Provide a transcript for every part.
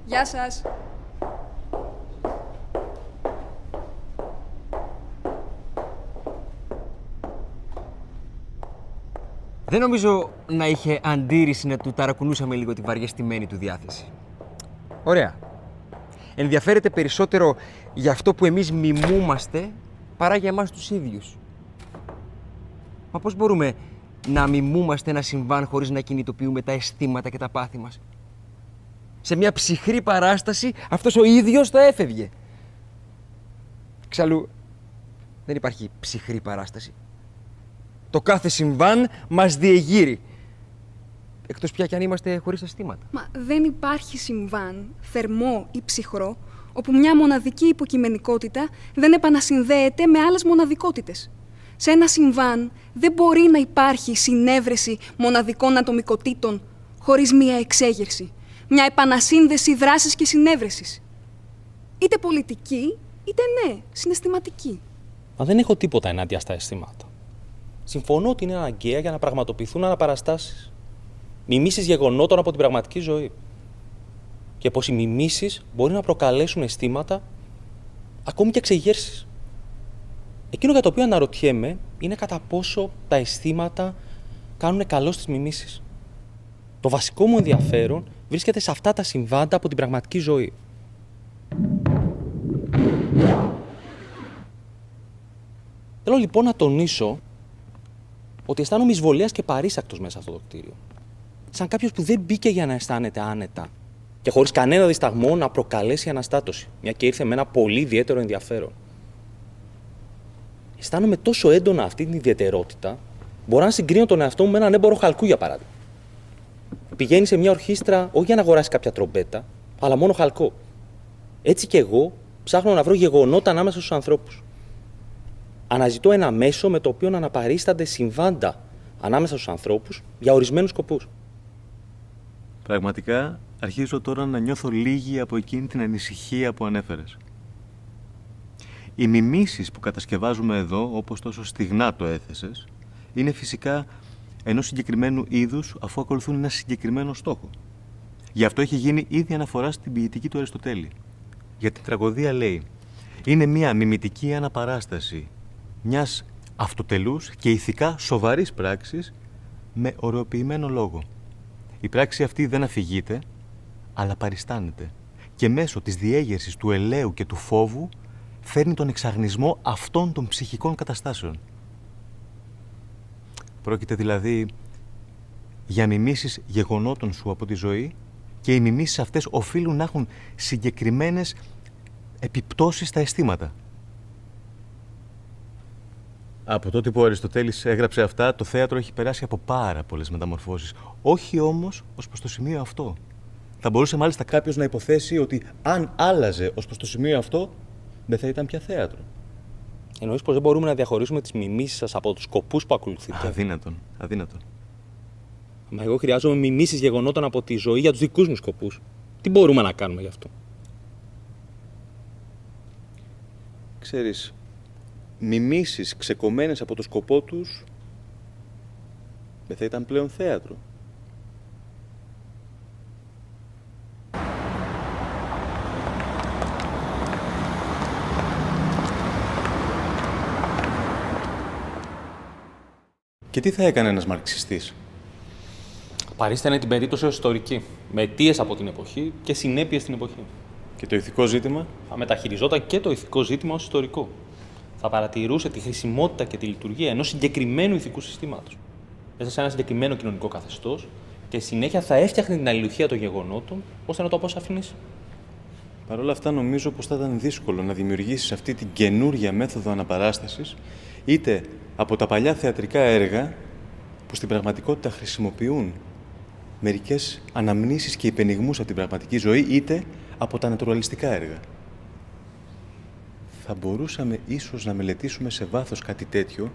Γεια σας. Δεν νομίζω να είχε αντίρρηση να του ταρακουνούσαμε λίγο τη βαριεστημένη του διάθεση. Ωραία. Ενδιαφέρεται περισσότερο για αυτό που εμείς μιμούμαστε παρά για εμάς τους ίδιους. Μα πώς μπορούμε να μιμούμαστε ένα συμβάν χωρίς να κινητοποιούμε τα αισθήματα και τα πάθη μας? Σε μια ψυχρή παράσταση αυτός ο ίδιος θα έφευγε. Εξάλλου, δεν υπάρχει ψυχρή παράσταση. Το κάθε συμβάν μας διεγείρει. Εκτός πια κι αν είμαστε χωρίς αισθήματα. Μα δεν υπάρχει συμβάν, θερμό ή ψυχρό, όπου μια μοναδική υποκειμενικότητα δεν επανασυνδέεται με άλλες μοναδικότητες. Σε ένα συμβάν δεν μπορεί να υπάρχει συνέβρεση μοναδικών ατομικοτήτων χωρίς μια εξέγερση. Μια επανασύνδεση δράσης και συνέβρεσης. Είτε πολιτική, είτε ναι, συναισθηματική. Μα δεν έχω τίποτα ενάντια στα αισθήματα. Συμφωνώ ότι είναι αναγκαία για να πραγματοποιηθούν αναπαραστάσεις. Μιμήσεις γεγονότων από την πραγματική ζωή. Και πως οι μιμήσεις μπορεί να προκαλέσουν αισθήματα, ακόμη και εξεγέρσεις. Εκείνο για το οποίο αναρωτιέμαι είναι κατά πόσο τα αισθήματα κάνουν καλό στις μιμήσεις. Το βασικό μου ενδιαφέρον βρίσκεται σε αυτά τα συμβάντα από την πραγματική ζωή. Θέλω λοιπόν να τονίσω ότι αισθάνομαι εισβολέας και παρήσακτος μέσα σε αυτό το κτίριο. Σαν κάποιος που δεν μπήκε για να αισθάνεται άνετα και χωρίς κανένα δισταγμό να προκαλέσει αναστάτωση, μια και ήρθε με ένα πολύ ιδιαίτερο ενδιαφέρον. Αισθάνομαι τόσο έντονα αυτή την ιδιαιτερότητα, μπορώ να συγκρίνω τον εαυτό μου με έναν έμπορο χαλκού, για παράδειγμα. Πηγαίνει σε μια ορχήστρα όχι για να αγοράσει κάποια τρομπέτα, αλλά μόνο χαλκό. Έτσι κι εγώ ψάχνω να βρω γεγονότα ανάμεσα στους ανθρώπους. Αναζητώ ένα μέσο με το οποίο να αναπαρίστανται συμβάντα ανάμεσα στους ανθρώπους για ορισμένους σκοπούς. Πραγματικά αρχίζω τώρα να νιώθω λίγη από εκείνη την ανησυχία που ανέφερες. Οι μιμήσεις που κατασκευάζουμε εδώ, όπως τόσο στιγνά το έθεσες, είναι φυσικά ενός συγκεκριμένου είδους αφού ακολουθούν ένα συγκεκριμένο στόχο. Γι' αυτό έχει γίνει ήδη αναφορά στην ποιητική του Αριστοτέλη. Για την τραγωδία λέει: είναι μια μιμητική αναπαράσταση μιας αυτοτελούς και ηθικά σοβαρής πράξης με ωρεοποιημένο λόγο. Η πράξη αυτή δεν αφηγείται, αλλά παριστάνεται και μέσω της διέγερσης του ελαίου και του φόβου φέρνει τον εξαγνισμό αυτών των ψυχικών καταστάσεων. Πρόκειται δηλαδή για μιμήσεις γεγονότων σου από τη ζωή και οι μιμήσεις αυτές οφείλουν να έχουν συγκεκριμένες επιπτώσεις στα αισθήματα. Από τότε που ο Αριστοτέλης έγραψε αυτά, το θέατρο έχει περάσει από πάρα πολλές μεταμορφώσεις. Όχι όμως ως προς το σημείο αυτό. Θα μπορούσε μάλιστα κάποιος να υποθέσει ότι αν άλλαζε ως προς το σημείο αυτό, δεν θα ήταν πια θέατρο. Εννοείς πως δεν μπορούμε να διαχωρίσουμε τις μιμήσεις σας από τους σκοπούς που ακολουθείτε? Αδύνατον. Αδύνατον. Μα εγώ χρειάζομαι μιμήσεις γεγονότων από τη ζωή για τους δικούς μου σκοπούς. Τι μπορούμε να κάνουμε γι' αυτό? Ξέρεις, μιμήσεις ξεκομμένες από το σκοπό τους δεν θα ήταν πλέον θέατρο. Και τι θα έκανε ένας μαρξιστής? Παρίστανε την περίπτωση ως ιστορική, με αιτίες από την εποχή και συνέπειες στην εποχή. Και το ηθικό ζήτημα? Θα μεταχειριζόταν και το ηθικό ζήτημα ως ιστορικό. Θα παρατηρούσε τη χρησιμότητα και τη λειτουργία ενός συγκεκριμένου ηθικού συστήματος μέσα σε ένα συγκεκριμένο κοινωνικό καθεστώς και συνέχεια θα έφτιαχνε την αλληλουχία των γεγονότων ώστε να το αποσαφηνίσει. Παρ' όλα αυτά, νομίζω πως θα ήταν δύσκολο να δημιουργήσεις αυτή την καινούρια μέθοδο αναπαράστασης είτε από τα παλιά θεατρικά έργα που στην πραγματικότητα χρησιμοποιούν μερικές αναμνήσεις και υπενιγμούς από την πραγματική ζωή, είτε από τα νατουραλιστικά έργα. Θα μπορούσαμε ίσως να μελετήσουμε σε βάθος κάτι τέτοιο,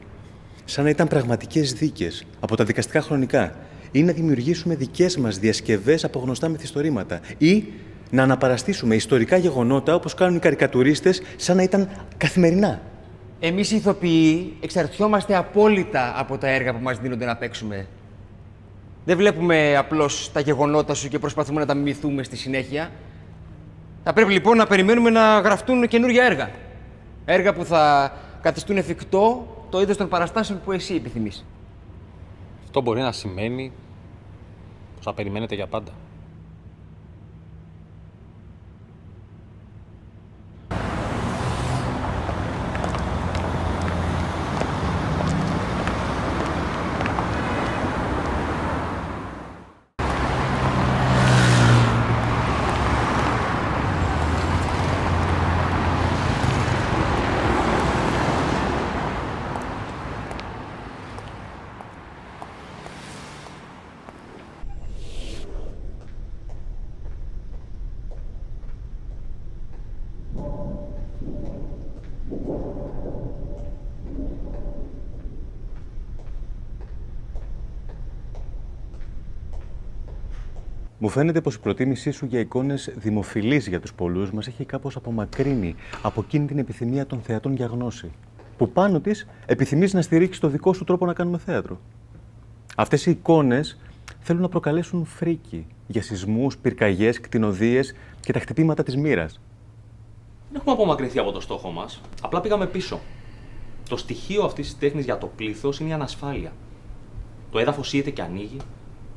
σαν να ήταν πραγματικές δίκες από τα δικαστικά χρονικά, ή να δημιουργήσουμε δικές μας διασκευές από γνωστά μυθιστορήματα, ή να αναπαραστήσουμε ιστορικά γεγονότα όπως κάνουν οι καρικατουρίστες, σαν να ήταν καθημερινά. Εμείς οι ηθοποιοί εξαρτιόμαστε απόλυτα από τα έργα που μας δίνονται να παίξουμε. Δεν βλέπουμε απλώς τα γεγονότα σου και προσπαθούμε να τα μιμηθούμε στη συνέχεια. Θα πρέπει λοιπόν να περιμένουμε να γραφτούν καινούργια έργα. Έργα που θα καθιστούν εφικτό το είδος των παραστάσεων που εσύ επιθυμείς. Αυτό μπορεί να σημαίνει πως θα περιμένετε για πάντα. Μου φαίνεται πως η προτίμησή σου για εικόνες δημοφιλείς για τους πολλούς μας έχει κάπως απομακρύνει από εκείνη την επιθυμία των θεατών για γνώση, που πάνω της επιθυμείς να στηρίξεις το δικό σου τρόπο να κάνουμε θέατρο. Αυτές οι εικόνες θέλουν να προκαλέσουν φρίκη για σεισμούς, πυρκαγιές, κτηνοδείες και τα χτυπήματα της μοίρας. Δεν έχουμε απομακρυνθεί από το στόχο μας. Απλά πήγαμε πίσω. Το στοιχείο αυτής της τέχνης για το πλήθος είναι η ανασφάλεια. Το έδαφος σύεται και ανοίγει.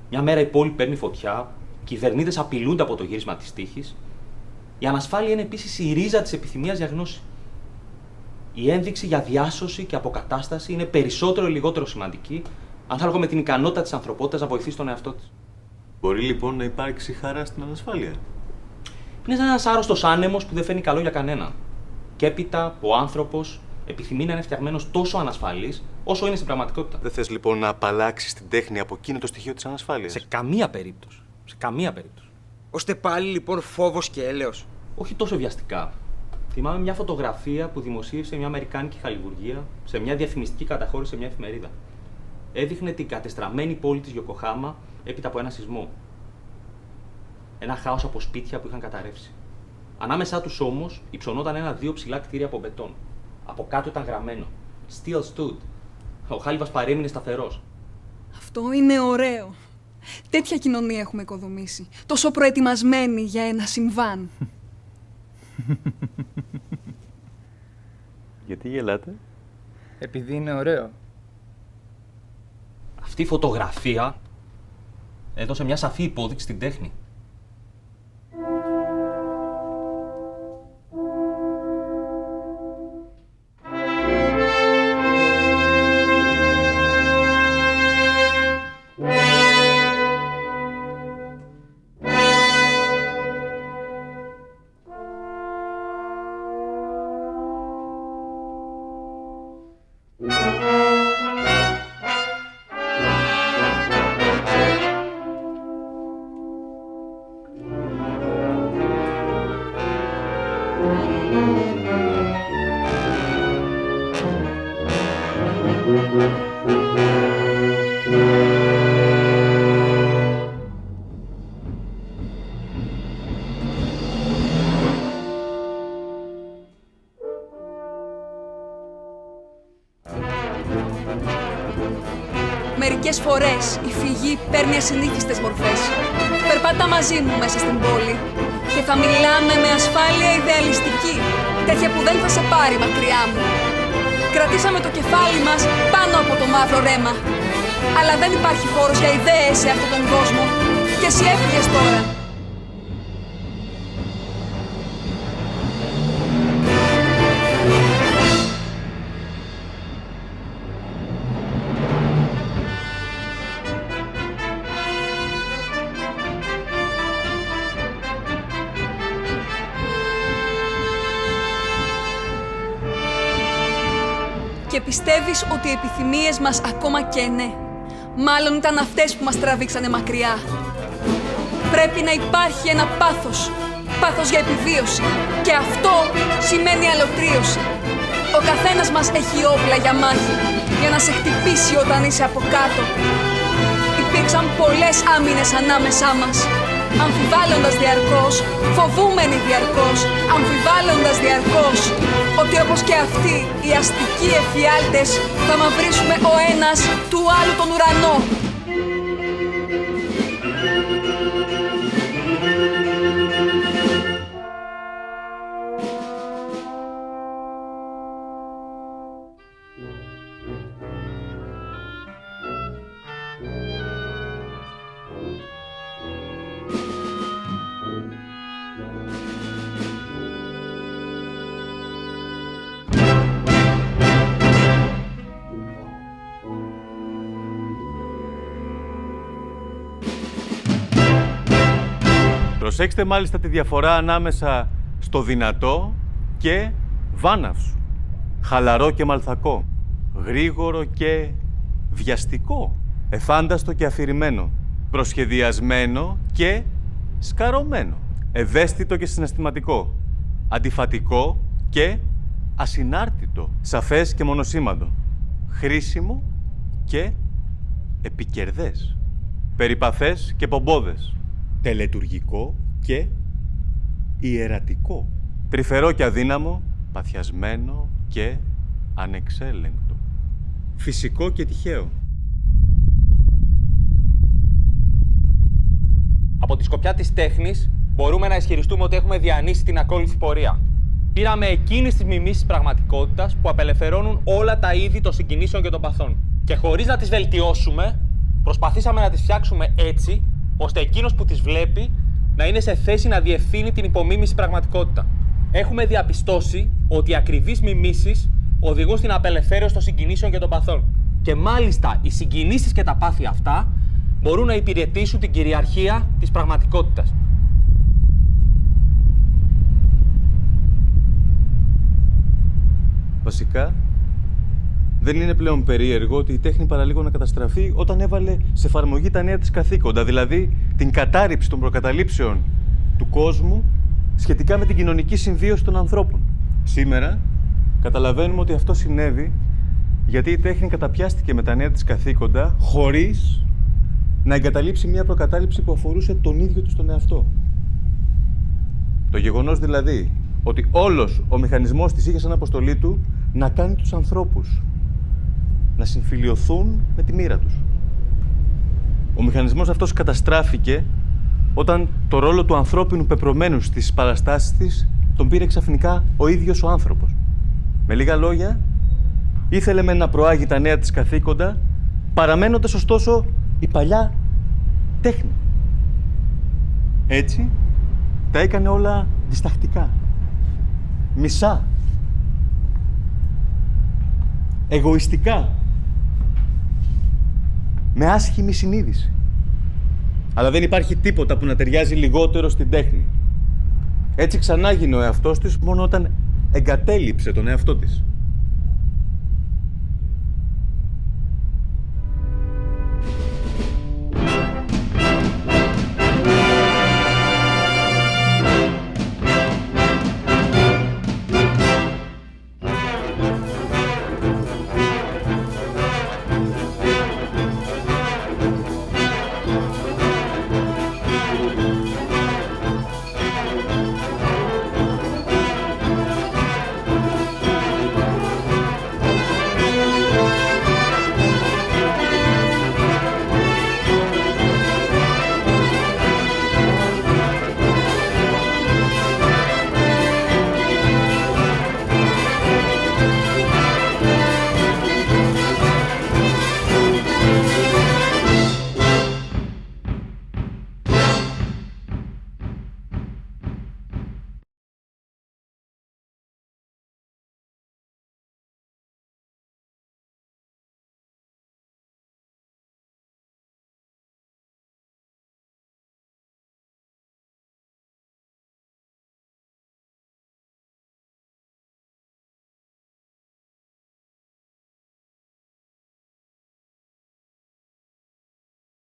Μια μέρα η πόλη παίρνει φωτιά. Κυβερνήτες απειλούνται από το γύρισμα της τύχης. Η ανασφάλεια είναι επίσης η ρίζα της επιθυμίας για γνώση. Η ένδειξη για διάσωση και αποκατάσταση είναι περισσότερο ή λιγότερο σημαντική, ανάλογα με την ικανότητα της ανθρωπότητας να βοηθήσει τον εαυτό της. Μπορεί λοιπόν να υπάρξει χαρά στην ανασφάλεια? Είναι σαν ένας άρρωστος άνεμος που δεν φαίνει καλό για κανέναν. Και έπειτα ο άνθρωπος επιθυμεί να είναι φτιαγμένος τόσο ανασφαλής όσο είναι στην πραγματικότητα. Δεν θες λοιπόν να απαλλάξεις την τέχνη από εκείνο το στοιχείο της ανασφάλειας? Σε καμία περίπτωση. Σε καμία περίπτωση. Ώστε πάλι λοιπόν φόβος και έλεος. Όχι τόσο βιαστικά. Θυμάμαι μια φωτογραφία που δημοσίευσε μια αμερικάνικη χαλιβουργία σε μια διαφημιστική καταχώρηση σε μια εφημερίδα. Έδειχνε την κατεστραμμένη πόλη της Ιοκοχάμα έπειτα από ένα σεισμό. Ένα χάος από σπίτια που είχαν καταρρεύσει. Ανάμεσά τους όμως υψωνόταν ένα-δύο ψηλά κτίρια από μπετόν. Από κάτω ήταν γραμμένο Still stood. Ο χάλιβας παρέμεινε σταθερός. Αυτό είναι ωραίο. Τέτοια κοινωνία έχουμε οικοδομήσει. Τόσο προετοιμασμένη για ένα συμβάν. Γιατί γελάτε? Επειδή είναι ωραίο. Αυτή η φωτογραφία έδωσε μια σαφή υπόδειξη στην τέχνη. Μερικές φορές η φυγή παίρνει ασυνήθιστες μορφές. Περπάτα μαζί μου μέσα στην πόλη και θα μιλάμε με ασφάλεια ιδεαλιστική, τέτοια που δεν θα σε πάρει μακριά μου. Κρατήσαμε το κεφάλι μας πάνω από το μαύρο ρέμα. Αλλά δεν υπάρχει χώρος για ιδέες σε αυτόν τον κόσμο. Και εσύ έφυγες τώρα. Και πιστεύεις ότι οι επιθυμίες μας ακόμα και ναι, μάλλον ήταν αυτές που μας τραβήξανε μακριά. Πρέπει να υπάρχει ένα πάθος, πάθος για επιβίωση. Και αυτό σημαίνει αλωτρίωση. Ο καθένας μας έχει όπλα για μάχη, για να σε χτυπήσει όταν είσαι από κάτω. Υπήρξαν πολλές άμυνες ανάμεσά μας, αμφιβάλλοντας διαρκώς, φοβούμενοι διαρκώς, αμφιβάλλοντας διαρκώς, ότι όπως και αυτοί οι αστικοί εφιάλτες θα μαυρίσουμε ο ένας του άλλου τον ουρανό. Προσέξτε μάλιστα τη διαφορά ανάμεσα στο δυνατό και βάναυσο, χαλαρό και μαλθακό, γρήγορο και βιαστικό, εφάνταστο και αφηρημένο, προσχεδιασμένο και σκαρωμένο, ευαίσθητο και συναισθηματικό, αντιφατικό και ασυνάρτητο, σαφές και μονοσήμαντο, χρήσιμο και επικερδές, περιπαθές και πομπόδες, τελετουργικό και ιερατικό, τρυφερό και αδύναμο, παθιασμένο και ανεξέλεγκτο, φυσικό και τυχαίο. Από τη σκοπιά της τέχνης, μπορούμε να ισχυριστούμε ότι έχουμε διανύσει την ακόλουθη πορεία. Πήραμε εκείνες τις μιμήσεις πραγματικότητας που απελευθερώνουν όλα τα είδη των συγκινήσεων και των παθών. Και χωρίς να τις βελτιώσουμε, προσπαθήσαμε να τις φτιάξουμε έτσι, ώστε εκείνος που τις βλέπει να είναι σε θέση να διευθύνει την υπομίμηση πραγματικότητα. Έχουμε διαπιστώσει ότι οι ακριβείς μιμήσεις οδηγούν στην απελευθέρωση των συγκινήσεων και των παθών. Και μάλιστα οι συγκινήσεις και τα πάθη αυτά μπορούν να υπηρετήσουν την κυριαρχία της πραγματικότητας. Βασικά, δεν είναι πλέον περίεργο ότι η τέχνη παραλίγο να καταστραφεί όταν έβαλε σε εφαρμογή τα νέα της καθήκοντα, δηλαδή την κατάρριψη των προκαταλήψεων του κόσμου σχετικά με την κοινωνική συμβίωση των ανθρώπων. Σήμερα καταλαβαίνουμε ότι αυτό συνέβη γιατί η τέχνη καταπιάστηκε με τα νέα της καθήκοντα χωρίς να εγκαταλείψει μια προκατάληψη που αφορούσε τον ίδιο του τον εαυτό. Το γεγονός δηλαδή ότι όλος ο μηχανισμός της είχε σαν αποστολή του να κάνει τους ανθρώπους να συμφιλιωθούν με τη μοίρα τους. Ο μηχανισμός αυτός καταστράφηκε όταν το ρόλο του ανθρώπινου πεπρωμένου στις παραστάσεις της τον πήρε ξαφνικά ο ίδιος ο άνθρωπος. Με λίγα λόγια, ήθελε με να προάγει τα νέα της καθήκοντα, παραμένοντας ωστόσο η παλιά τέχνη. Έτσι, τα έκανε όλα δισταχτικά, μισά, εγωιστικά, με άσχημη συνείδηση. Αλλά δεν υπάρχει τίποτα που να ταιριάζει λιγότερο στην τέχνη. Έτσι ξανά γίνε ο εαυτός της μόνο όταν εγκατέλειψε τον εαυτό της.